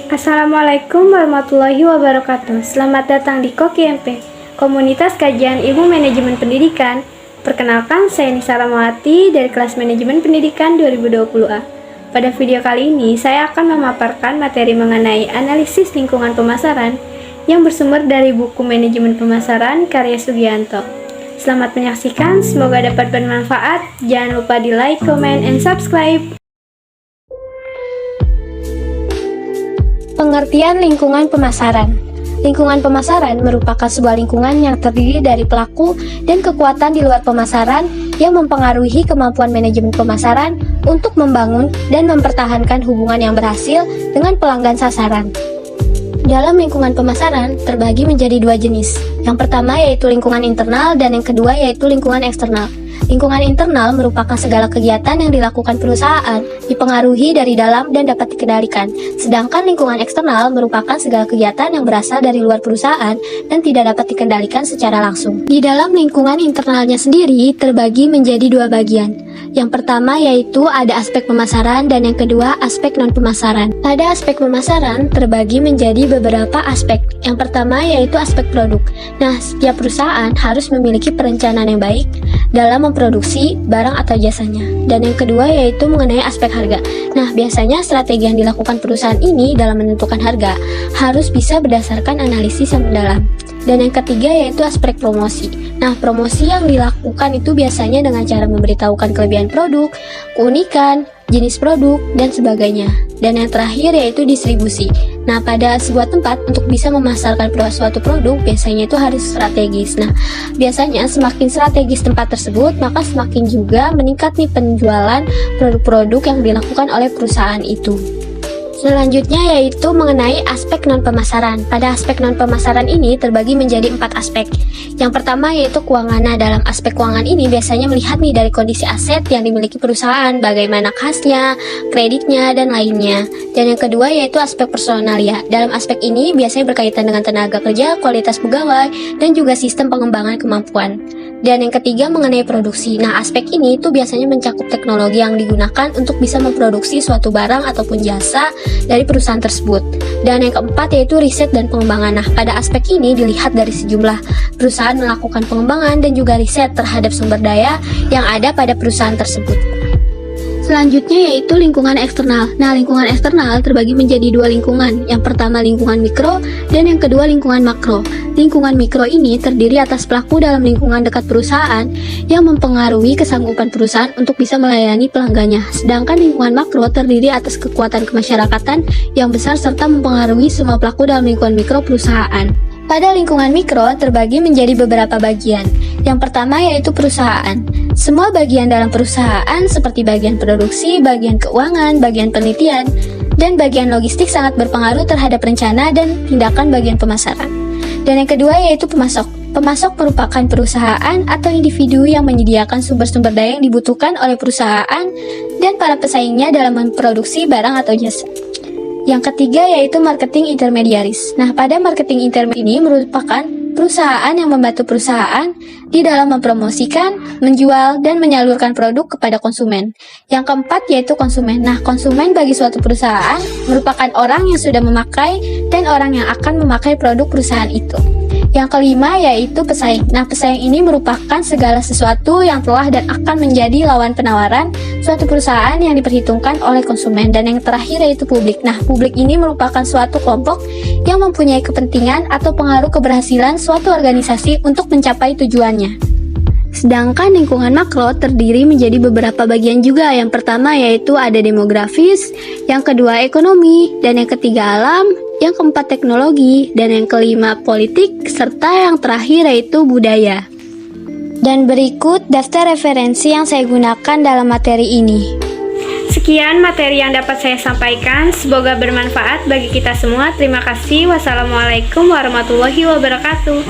Assalamualaikum warahmatullahi wabarakatuh. Selamat datang di KOKIMP, Komunitas Kajian Ilmu Manajemen Pendidikan. Perkenalkan, saya Nisa Ramawati dari kelas Manajemen Pendidikan 2020A. Pada video kali ini, saya akan memaparkan materi mengenai analisis lingkungan pemasaran yang bersumber dari buku Manajemen Pemasaran karya Sugianto. Selamat menyaksikan, semoga dapat bermanfaat. Jangan lupa di like, comment, and subscribe. Pengertian lingkungan pemasaran. Lingkungan pemasaran merupakan sebuah lingkungan yang terdiri dari pelaku dan kekuatan di luar pemasaran yang mempengaruhi kemampuan manajemen pemasaran untuk membangun dan mempertahankan hubungan yang berhasil dengan pelanggan sasaran. Dalam lingkungan pemasaran terbagi menjadi dua jenis. Yang pertama yaitu lingkungan internal dan yang kedua yaitu lingkungan eksternal. Lingkungan internal merupakan segala kegiatan yang dilakukan perusahaan, dipengaruhi dari dalam dan dapat dikendalikan. Sedangkan lingkungan eksternal merupakan segala kegiatan yang berasal dari luar perusahaan dan tidak dapat dikendalikan secara langsung. Di dalam lingkungan internalnya sendiri terbagi menjadi dua bagian. Yang pertama yaitu ada aspek pemasaran dan yang kedua aspek non-pemasaran. Pada aspek pemasaran terbagi menjadi beberapa aspek. Yang pertama yaitu aspek produk. Nah, setiap perusahaan harus memiliki perencanaan yang baik dalam memproduksi barang atau jasanya. Dan yang kedua yaitu mengenai aspek harga. Nah, biasanya strategi yang dilakukan perusahaan ini dalam menentukan harga harus bisa berdasarkan analisis yang mendalam. Dan yang ketiga yaitu aspek promosi. Nah, promosi yang dilakukan itu biasanya dengan cara memberitahukan kelebihan produk, keunikan, jenis produk, dan sebagainya. Dan yang terakhir yaitu distribusi. Nah, pada sebuah tempat untuk bisa memasarkan suatu produk biasanya itu harus strategis. Nah, biasanya semakin strategis tempat tersebut, maka semakin juga meningkat nih penjualan produk-produk yang dilakukan oleh perusahaan itu. Selanjutnya yaitu mengenai aspek non-pemasaran. Pada aspek non-pemasaran ini terbagi menjadi 4 aspek. Yang pertama yaitu keuangan. Nah, dalam aspek keuangan ini biasanya melihat nih dari kondisi aset yang dimiliki perusahaan, bagaimana kasnya, kreditnya, dan lainnya. Dan yang kedua yaitu aspek personalia. Dalam aspek ini biasanya berkaitan dengan tenaga kerja, kualitas pegawai, dan juga sistem pengembangan kemampuan. Dan yang ketiga mengenai produksi. Nah, aspek ini itu biasanya mencakup teknologi yang digunakan untuk bisa memproduksi suatu barang ataupun jasa dari perusahaan tersebut. Dan yang keempat yaitu riset dan pengembangan. Nah, pada aspek ini dilihat dari sejumlah perusahaan melakukan pengembangan dan juga riset terhadap sumber daya yang ada pada perusahaan tersebut. Selanjutnya yaitu lingkungan eksternal. Nah, lingkungan eksternal terbagi menjadi dua lingkungan. Yang pertama lingkungan mikro dan yang kedua lingkungan makro. Lingkungan mikro ini terdiri atas pelaku dalam lingkungan dekat perusahaan yang mempengaruhi kesanggupan perusahaan untuk bisa melayani pelanggannya. Sedangkan lingkungan makro terdiri atas kekuatan kemasyarakatan yang besar serta mempengaruhi semua pelaku dalam lingkungan mikro perusahaan. Pada lingkungan mikro terbagi menjadi beberapa bagian. Yang pertama yaitu perusahaan. Semua bagian dalam perusahaan seperti bagian produksi, bagian keuangan, bagian penelitian, dan bagian logistik sangat berpengaruh terhadap rencana dan tindakan bagian pemasaran. Dan yang kedua yaitu pemasok. Pemasok merupakan perusahaan atau individu yang menyediakan sumber-sumber daya yang dibutuhkan oleh perusahaan dan para pesaingnya dalam memproduksi barang atau jasa. Yang ketiga yaitu marketing intermediaris. Nah, pada marketing intermediaris ini merupakan perusahaan yang membantu perusahaan di dalam mempromosikan, menjual, dan menyalurkan produk kepada konsumen. Yang keempat yaitu konsumen. Nah, konsumen bagi suatu perusahaan merupakan orang yang sudah memakai dan orang yang akan memakai produk perusahaan itu. Yang kelima yaitu pesaing. Nah, pesaing ini merupakan segala sesuatu yang telah dan akan menjadi lawan penawaran suatu perusahaan yang diperhitungkan oleh konsumen. Dan yang terakhir yaitu publik. Nah, publik ini merupakan suatu kelompok yang mempunyai kepentingan atau pengaruh keberhasilan suatu organisasi untuk mencapai tujuannya. Sedangkan lingkungan makro terdiri menjadi beberapa bagian juga. Yang pertama yaitu ada demografis, yang kedua ekonomi, dan yang ketiga alam, yang keempat teknologi, dan yang kelima politik, serta yang terakhir yaitu budaya. Dan berikut daftar referensi yang saya gunakan dalam materi ini. Sekian materi yang dapat saya sampaikan. Semoga bermanfaat bagi kita semua. Terima kasih. Wassalamualaikum warahmatullahi wabarakatuh.